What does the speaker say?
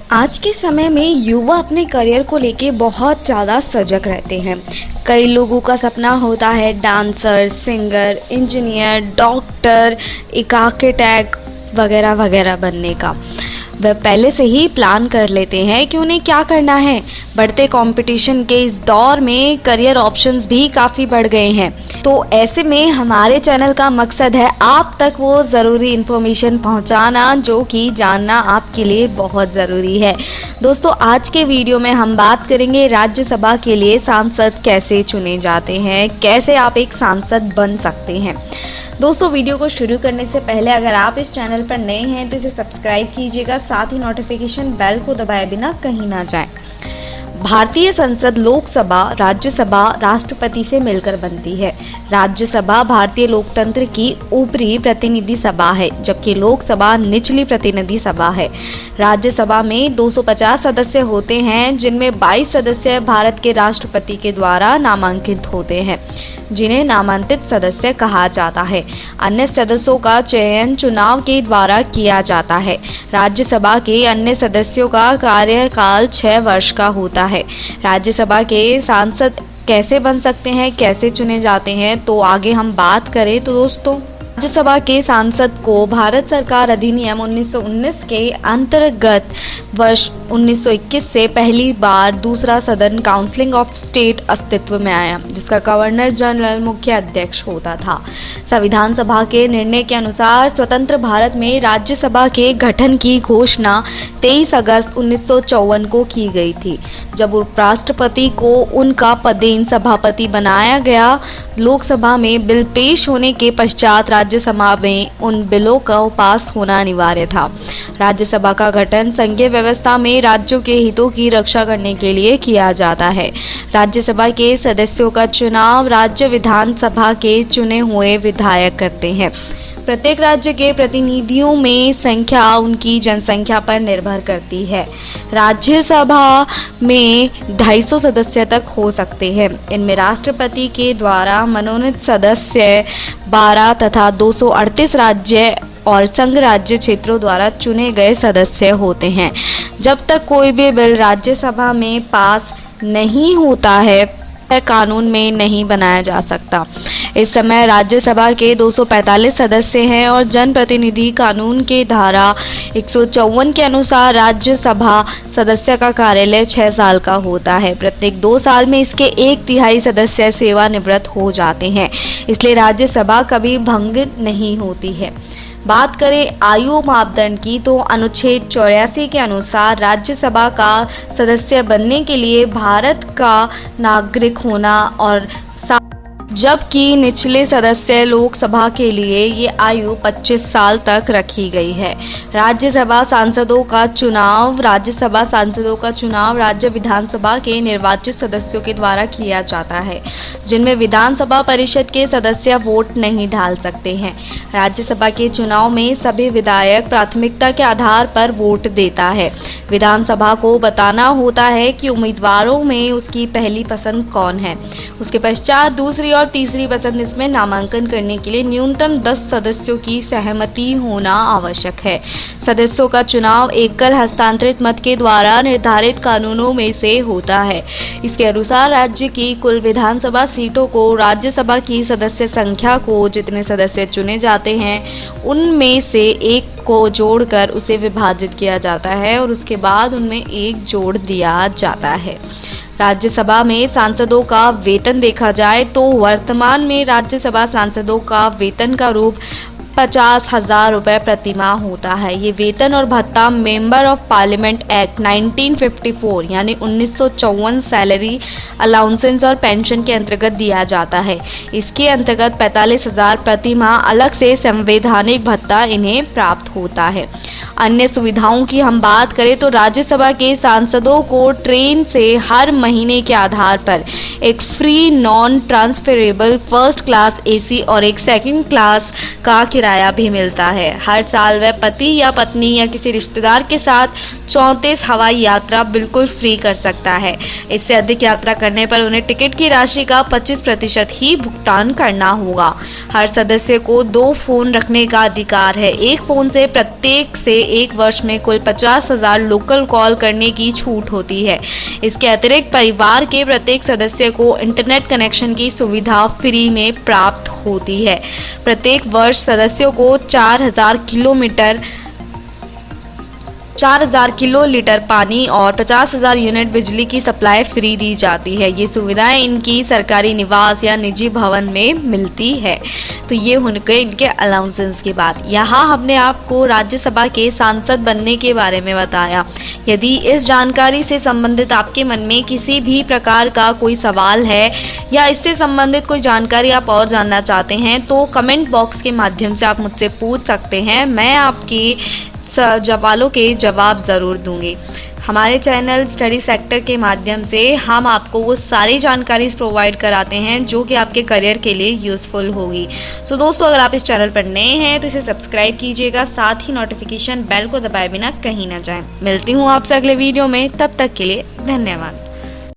आज के समय में युवा अपने करियर को लेके बहुत ज़्यादा सजग रहते हैं। कई लोगों का सपना होता है डांसर, सिंगर, इंजीनियर, डॉक्टर, एक आर्किटेक्ट वगैरह वगैरह बनने का। वह पहले से ही प्लान कर लेते हैं कि उन्हें क्या करना है। बढ़ते कंपटीशन के इस दौर में करियर ऑप्शंस भी काफ़ी बढ़ गए हैं। तो ऐसे में हमारे चैनल का मकसद है आप तक वो ज़रूरी इन्फॉर्मेशन पहुंचाना जो कि जानना आपके लिए बहुत ज़रूरी है। दोस्तों, आज के वीडियो में हम बात करेंगे राज्यसभा के लिए सांसद कैसे चुने जाते हैं, कैसे आप एक सांसद बन सकते हैं। दोस्तों, वीडियो को शुरू करने से पहले अगर आप इस चैनल पर नए हैं तो इसे सब्सक्राइब कीजिएगा, साथ ही नोटिफिकेशन बेल को दबाए बिना कहीं ना जाएं। भारतीय संसद लोकसभा, राज्यसभा राष्ट्रपति से मिलकर बनती है। राज्यसभा भारतीय लोकतंत्र की ऊपरी प्रतिनिधि सभा है, जबकि लोकसभा निचली प्रतिनिधि सभा है। राज्यसभा में 250 सदस्य होते हैं, जिनमें 22 सदस्य भारत के राष्ट्रपति के द्वारा नामांकित होते हैं, जिन्हें नामांकित सदस्य कहा जाता है। अन्य सदस्यों का चयन चुनाव के द्वारा किया जाता है। राज्यसभा के अन्य सदस्यों का कार्यकाल 6 वर्ष का होता है। राज्यसभा के सांसद कैसे बन सकते हैं, कैसे चुने जाते हैं, तो आगे हम बात करें तो दोस्तों, राज्यसभा के सांसद को भारत सरकार अधिनियम 1919 के अंतर्गत वर्ष 1921 से पहली बार दूसरा सदन काउंसिल ऑफ स्टेट अस्तित्व में आया, जिसका गवर्नर जनरल मुख्य अध्यक्ष होता था। संविधान सभा के निर्णय के अनुसार स्वतंत्र भारत में राज्यसभा के गठन की घोषणा 23 अगस्त 1954 को की गई थी, जब उपराष्ट्रपति को उनका पदेन सभापति बनाया गया। लोकसभा में बिल पेश होने के पश्चात राज्यसभा में उन बिलों का पास होना अनिवार्य था। राज्यसभा का गठन संघीय व्यवस्था में राज्यों के हितों की रक्षा करने के लिए किया जाता है। राज्यसभा के सदस्यों का चुनाव राज्य विधानसभा के चुने हुए विधायक करते हैं। प्रत्येक राज्य के प्रतिनिधियों में संख्या उनकी जनसंख्या पर निर्भर करती है। राज्यसभा में 250 सदस्य तक हो सकते हैं। इनमें राष्ट्रपति के द्वारा मनोनीत सदस्य 12 तथा 238 राज्य और संघ राज्य क्षेत्रों द्वारा चुने गए सदस्य होते हैं। जब तक कोई भी बिल राज्यसभा में पास नहीं होता है, कानून में नहीं बनाया जा सकता। इस समय राज्यसभा के 245 सदस्य हैं और जनप्रतिनिधि कानून के धारा 154 के अनुसार राज्यसभा सदस्य का कार्यालय 6 साल का होता है। प्रत्येक 2 साल में इसके 1/3 सदस्य सेवानिवृत्त हो जाते हैं, इसलिए राज्यसभा कभी भंग नहीं होती है। बात करें आयु मापदंड की तो अनुच्छेद 84 के अनुसार राज्यसभा का सदस्य बनने के लिए भारत का नागरिक होना और जबकि निचले सदस्य लोकसभा के लिए ये आयु 25 साल तक रखी गई है। राज्यसभा सांसदों का चुनाव राज्य विधानसभा के निर्वाचित सदस्यों के द्वारा किया जाता है, जिनमें विधानसभा परिषद के सदस्य वोट नहीं डाल सकते हैं। राज्यसभा के चुनाव में सभी विधायक प्राथमिकता के आधार पर वोट देता है। विधानसभा को बताना होता है कि उम्मीदवारों में उसकी पहली पसंद कौन है, उसके पश्चात दूसरी और तीसरी पसंद। इसमें नामांकन करने के लिए न्यूनतम 10 सदस्यों की सहमति होना आवश्यक है। सदस्यों का चुनाव एकल हस्तांतरित मत के द्वारा निर्धारित कानूनों में से होता है। इसके अनुसार राज्य की कुल विधानसभा सीटों को राज्यसभा की सदस्य संख्या को जितने सदस्य चुने जाते हैं उनमें से एक को जोड़कर उसे विभाजित किया जाता है और उसके बाद उनमें एक जोड़ दिया जाता है। राज्यसभा में सांसदों का वेतन देखा जाए तो वर्तमान में राज्यसभा सांसदों का वेतन का रूप 50,000 रुपये प्रतिमाह होता है। ये वेतन और भत्ता मेंबर ऑफ पार्लियामेंट एक्ट 1954 यानी 1954 सैलरी अलाउंसेंस और पेंशन के अंतर्गत दिया जाता है। इसके अंतर्गत 45,000 प्रतिमाह अलग से संवैधानिक भत्ता इन्हें प्राप्त होता है। अन्य सुविधाओं की हम बात करें तो राज्यसभा के सांसदों को ट्रेन से हर महीने के आधार पर एक free non transferable first class AC और एक सेकंड क्लास का किराया भी मिलता है। हर साल वह पति या पत्नी या किसी रिश्तेदार के साथ 34 हवाई यात्रा बिल्कुल फ्री कर सकता है। इससे अधिक यात्रा करने पर उन्हें टिकट की राशि का 25% ही भुगतान करना होगा। हर सदस्य को 2 फोन रखने का अधिकार है। एक फोन से प्रत्येक से 1 वर्ष में कुल 50,000 लोकल कॉल करने की छूट होती है। इसके अतिरिक्त परिवार के प्रत्येक सदस्य को इंटरनेट कनेक्शन की सुविधा फ्री में प्राप्त होती है। प्रत्येक वर्ष सदस्यों को 4,000 किलोलीटर पानी और 50,000 यूनिट बिजली की सप्लाई फ्री दी जाती है। ये सुविधाएं इनकी सरकारी निवास या निजी भवन में मिलती है। तो ये उनके इनके अलाउंसेस की बात। यहाँ हमने आपको राज्यसभा के सांसद बनने के बारे में बताया। यदि इस जानकारी से संबंधित आपके मन में किसी भी प्रकार का कोई सवाल है या इससे संबंधित कोई जानकारी आप और जानना चाहते हैं तो कमेंट बॉक्स के माध्यम से आप मुझसे पूछ सकते हैं। मैं आपकी सवालों के जवाब ज़रूर दूंगी। हमारे चैनल स्टडी सेक्टर के माध्यम से हम आपको वो सारी जानकारी प्रोवाइड कराते हैं जो कि आपके करियर के लिए यूज़फुल होगी। सो दोस्तों, अगर आप इस चैनल पर नए हैं तो इसे सब्सक्राइब कीजिएगा, साथ ही नोटिफिकेशन बेल को दबाए बिना कहीं ना जाएं। मिलती हूँ आपसे अगले वीडियो में, तब तक के लिए धन्यवाद।